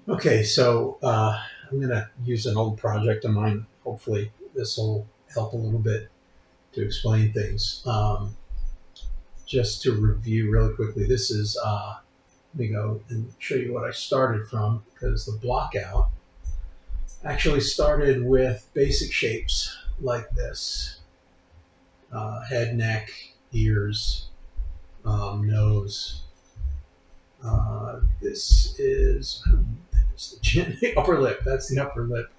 Okay, so I'm going to use an old project of mine. Hopefully, this will help a little bit to explain things. Just to review really quickly, this is, let me go and show you what I started from, because the block out actually started with basic shapes like this: head, neck, ears, nose. This is, that's the chin, the upper lip. That's the upper lip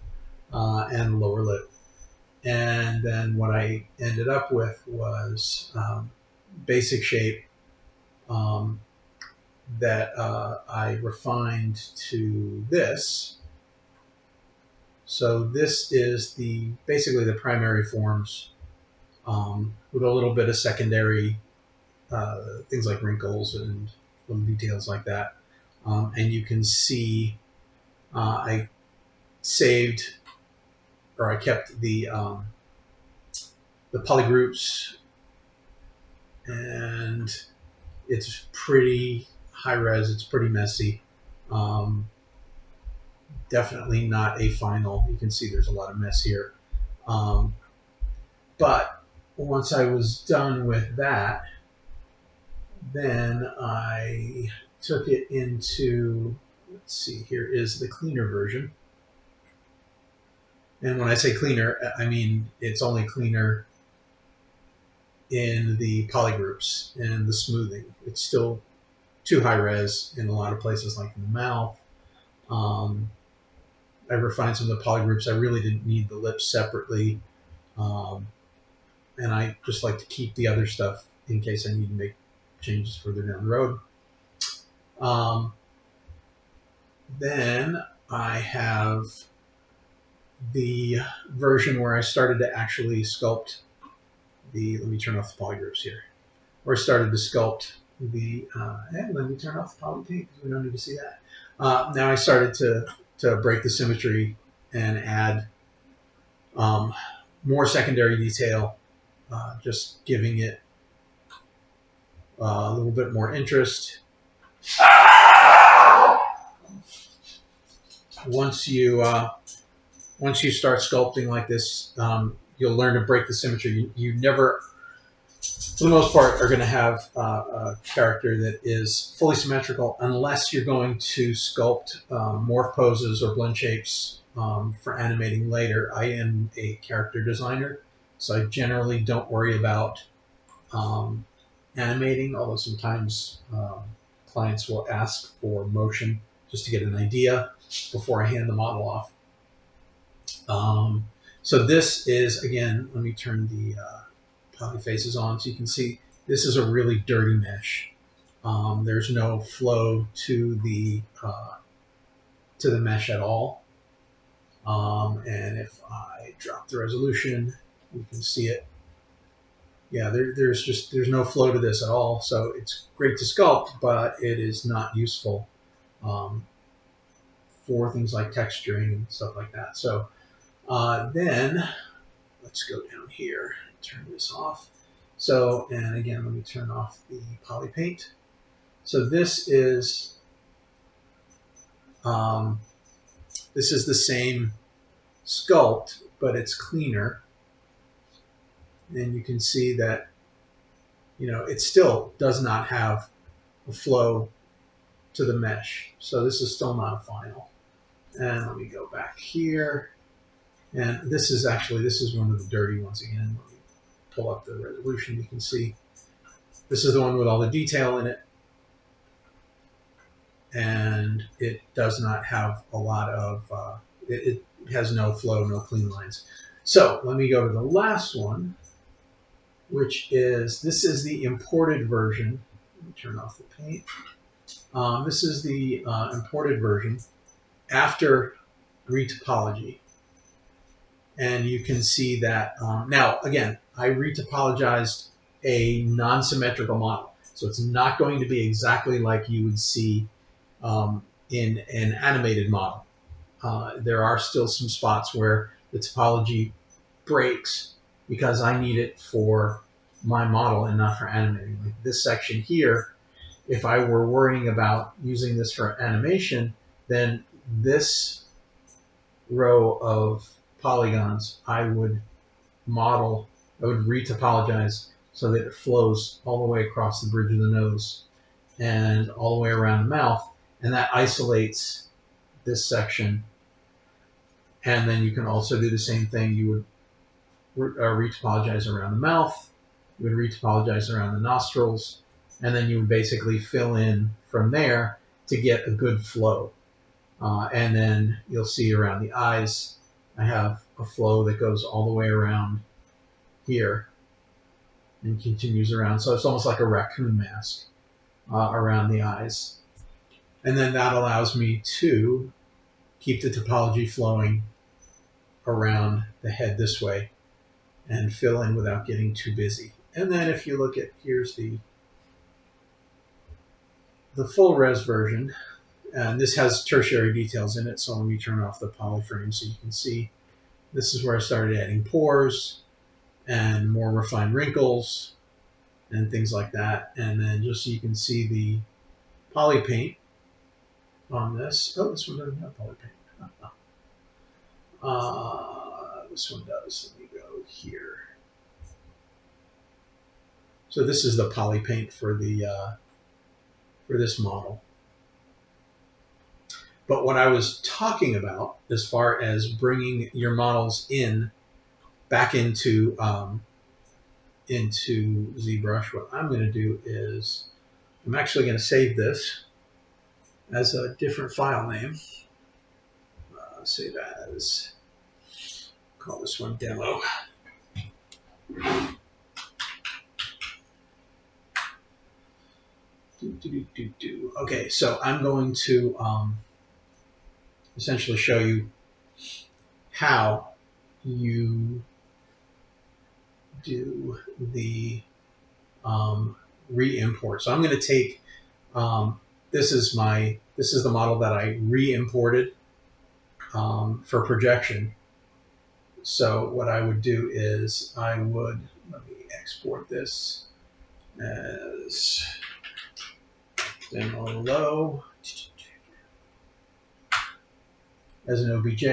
and lower lip. And then what I ended up with was basic shape um, that I refined to this. So this is basically the primary forms with a little bit of secondary things like wrinkles and little details like that. And you can see I saved, or I kept the polygroups, and it's pretty high res. It's pretty messy. Definitely not a final. You can see there's a lot of mess here. But once I was done with that, then I took it into, let's see, here is the cleaner version. And when I say cleaner, I mean it's only cleaner in the polygroups and the smoothing. It's still too high res in a lot of places, like in the mouth. I refined some of the polygroups. I really didn't need the lips separately. And I just like to keep the other stuff in case I need to make changes further down the road. Then I have the version where I started to actually sculpt let me turn off the polygroups here, where I started to sculpt and let me turn off the poly paint because we don't need to see that. Now I started to break the symmetry and add more secondary detail, just giving it a little bit more interest. Once you start sculpting like this, you'll learn to break the symmetry. You never, for the most part, are going to have a character that is fully symmetrical unless you're going to sculpt morph poses or blend shapes for animating later. I am a character designer, so I generally don't worry about animating, although sometimes clients will ask for motion just to get an idea before I hand the model off. So this is, again, let me turn the poly faces on so you can see this is a really dirty mesh. There's no flow to the mesh at all. And if I drop the resolution, you can see it. Yeah, there's no flow to this at all. So it's great to sculpt, but it is not useful for things like texturing and stuff like that. So then let's go down here and turn this off. So, and again, let me turn off the poly paint. So this is the same sculpt, but it's cleaner. And you can see that, it still does not have a flow to the mesh. So this is still not a final. And let me go back here. And this is one of the dirty ones again. Let me pull up the resolution. You can see this is the one with all the detail in it. And it does not have a lot of, it has no flow, no clean lines. So let me go to the last one, which is, this is the imported version. Let me turn off the paint. This is the imported version after retopology. And you can see that, now, again, I retopologized a non-symmetrical model. So it's not going to be exactly like you would see in an animated model. There are still some spots where the topology breaks because I need it for my model and not for animating. Like this section here, if I were worrying about using this for animation, then this row of polygons, I would retopologize so that it flows all the way across the bridge of the nose and all the way around the mouth, and that isolates this section. And then you can also do the same thing. You would retopologize around the mouth, you would retopologize around the nostrils, and then you would basically fill in from there to get a good flow. And then you'll see around the eyes, I have a flow that goes all the way around here and continues around. So it's almost like a raccoon mask around the eyes. And then that allows me to keep the topology flowing around the head this way and fill in without getting too busy. And then if you look at, here's the full res version, and this has tertiary details in it. So let me turn off the polyframe so you can see. This is where I started adding pores and more refined wrinkles and things like that. And then just so you can see the poly paint on this. Oh, this one doesn't have poly paint. This one does. Let me go here. So this is the poly paint for the for this model. But what I was talking about, as far as bringing your models back into ZBrush, what I'm going to do is I'm actually going to save this as a different file name. Save as, call this one demo. Okay, so I'm going to essentially show you how you do the re-import. So I'm going to take this is the model that I re-imported for projection. So what I would do is let me export this as demo low as an OBJ,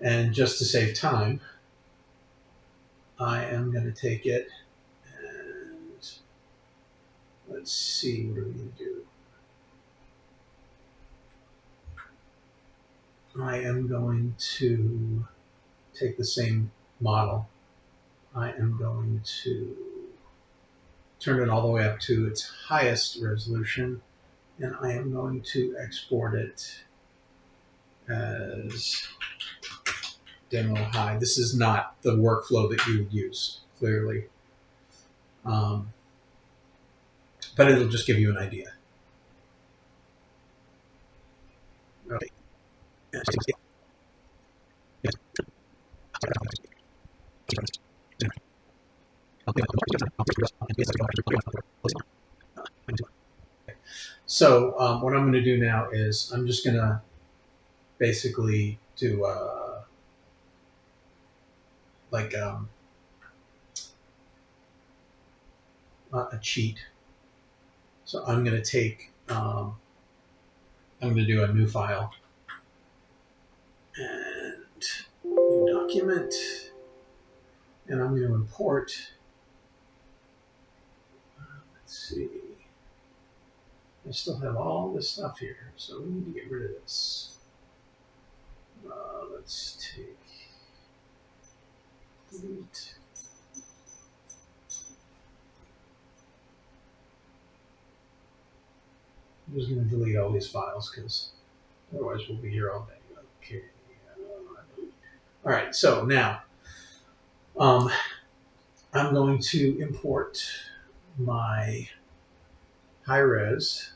and just to save time, I am going to take it and let's see, what are we going to do? I am going to take the same model. I am going to turn it all the way up to its highest resolution, and I am going to export it as demo high. This is not the workflow that you would use, clearly. But it'll just give you an idea. Okay. So what I'm going to do now is I'm just going to basically do a cheat. So I'm going to take, I'm going to do a new file and new document, and I'm going to import, let's see, I still have all this stuff here, so we need to get rid of this. Let's take, delete. I'm just going to delete all these files because otherwise we'll be here all day. Okay. All right, so now I'm going to import my high res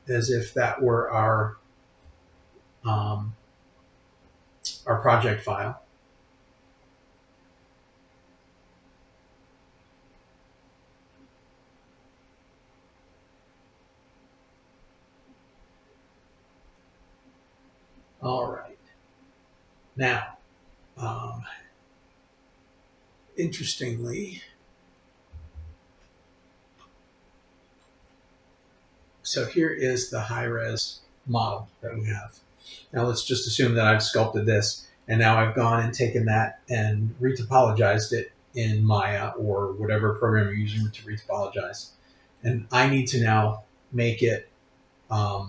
as if that were our project file. All right. Now, interestingly, so here is the high res model that we have. Now let's just assume that I've sculpted this, and now I've gone and taken that and retopologized it in Maya or whatever program you're using to retopologize. And I need to now make it, I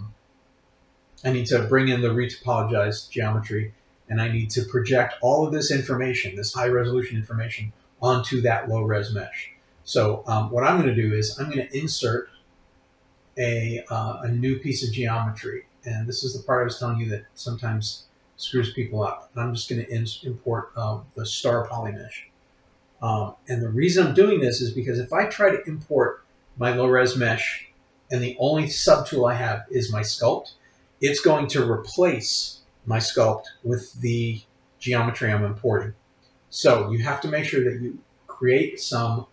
need to bring in the retopologized geometry, and I need to project all of this information, this high resolution information, onto that low res mesh. So what I'm going to do is I'm going to insert a new piece of geometry. And this is the part I was telling you that sometimes screws people up. I'm just going to import the star polymesh. And the reason I'm doing this is because if I try to import my low-res mesh and the only subtool I have is my sculpt, it's going to replace my sculpt with the geometry I'm importing. So you have to make sure that you create some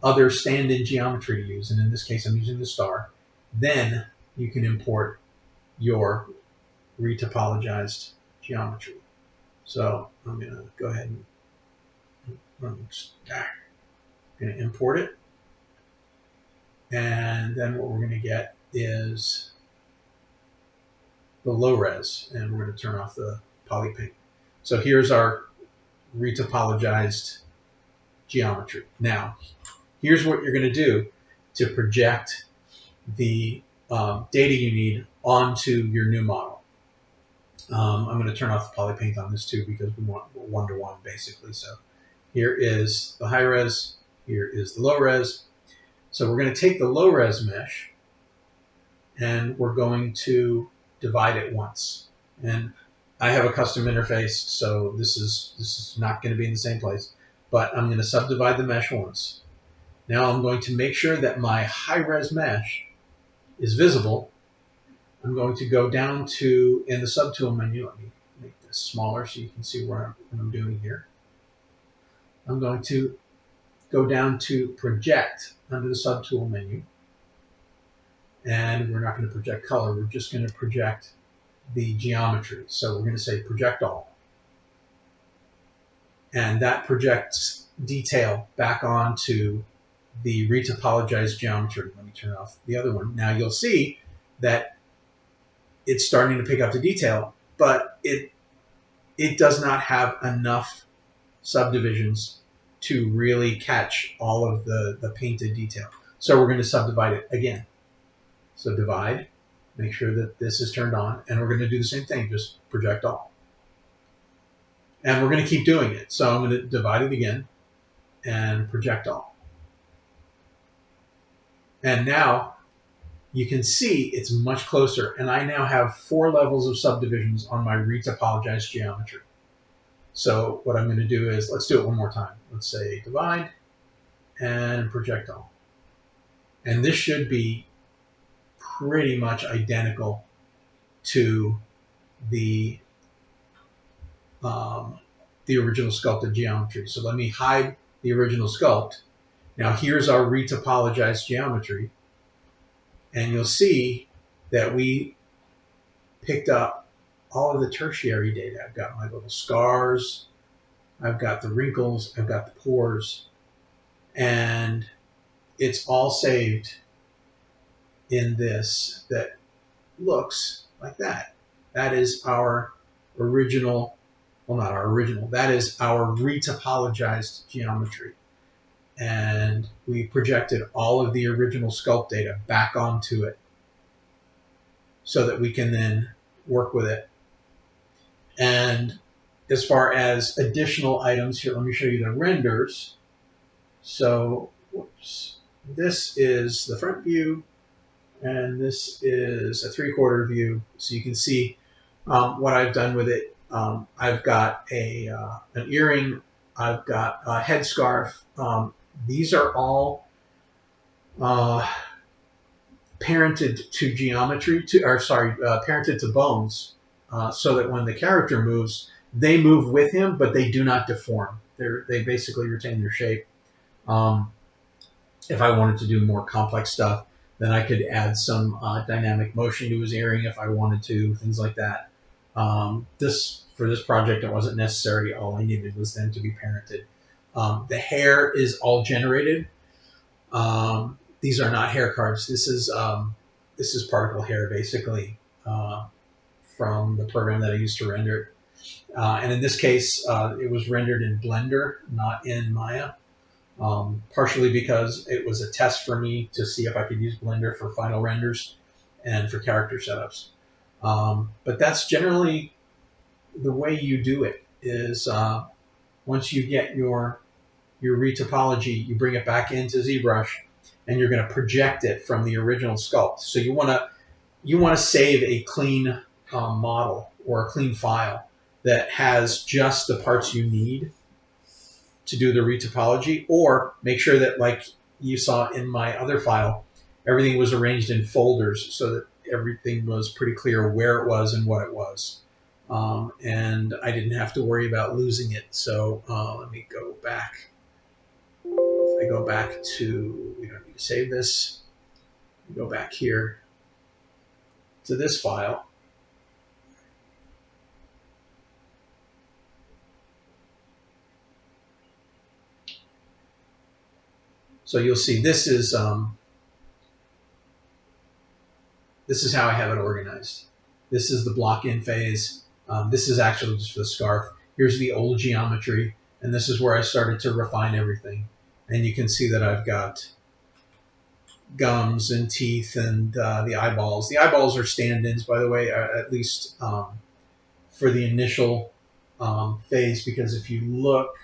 other stand-in geometry to use. And in this case, I'm using the star. Then you can import your retopologized geometry. So I'm going to go ahead and I'm going to import it. And then what we're going to get is the low res, and we're going to turn off the poly paint. So here's our retopologized geometry. Now, here's what you're going to do to project the data you need onto your new model. I'm going to turn off the poly paint on this too because we want one-to-one basically. So here is the high res, here is the low res. So we're going to take the low res mesh and we're going to divide it once. And I have a custom interface, so this is not going to be in the same place, but I'm going to subdivide the mesh once. Now I'm going to make sure that my high res mesh is visible. I'm going to go down to, in the subtool menu, let me make this smaller so you can see what I'm doing here. I'm going to go down to project under the subtool menu. And we're not going to project color, we're just going to project the geometry. So we're going to say project all. And that projects detail back onto the retopologized geometry. Let me turn off the other one. Now you'll see that it's starting to pick up the detail, but it does not have enough subdivisions to really catch all of the painted detail. So we're going to subdivide it again. So divide, make sure that this is turned on, and we're going to do the same thing, just project all. And we're going to keep doing it. So I'm going to divide it again and project all. And now you can see it's much closer, and I now have 4 levels of subdivisions on my retopologized geometry. So what I'm going to do is, let's do it one more time. Let's say divide and project all. And this should be pretty much identical to the original sculpted geometry. So let me hide the original sculpt. Now here's our retopologized geometry. And you'll see that we picked up all of the tertiary data. I've got my little scars, I've got the wrinkles, I've got the pores, and it's all saved in this that looks like that. That is our original, well, not our original, that is our retopologized geometry. And we projected all of the original sculpt data back onto it so that we can then work with it. And as far as additional items here, let me show you the renders. So, whoops, this is the front view, and this is a 3/4 view. So you can see what I've done with it. I've got an earring, I've got a headscarf. These are all parented to geometry, parented to bones, so that when the character moves, they move with him, but they do not deform. They basically retain their shape. If I wanted to do more complex stuff, then I could add some dynamic motion to his earring if I wanted to, things like that. For this project, it wasn't necessary. All I needed was them to be parented. The hair is all generated. These are not hair cards. This is particle hair, basically. from the program that I used to render it. And in this case, it was rendered in Blender, not in Maya, partially because it was a test for me to see if I could use Blender for final renders and for character setups. But that's generally the way you do it, is once you get your retopology, you bring it back into ZBrush, and you're going to project it from the original sculpt. So you want to save a clean model or a clean file that has just the parts you need to do the retopology, or make sure that, like you saw in my other file, everything was arranged in folders so that everything was pretty clear where it was and what it was. And I didn't have to worry about losing it. So let me go back. If I go back to, we don't need to save this. Go back here to this file. So you'll see this is how I have it organized. This is the block in phase. This is actually just for the scarf. Here's the old geometry, and this is where I started to refine everything. And you can see that I've got gums and teeth and the eyeballs. The eyeballs are stand-ins, by the way, at least for the initial phase, because if you look,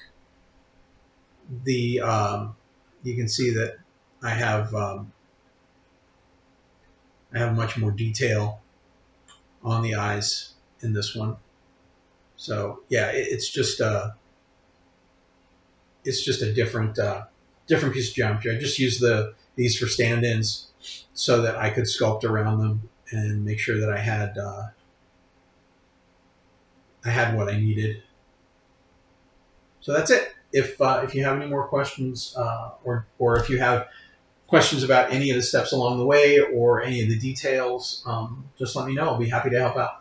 you can see that I have much more detail on the eyes in this one. So yeah, it's just a different piece of geometry. I just use these for stand-ins so that I could sculpt around them and make sure that I had what I needed. So that's it. If you have any more questions, or if you have questions about any of the steps along the way or any of the details, just let me know. I'll be happy to help out.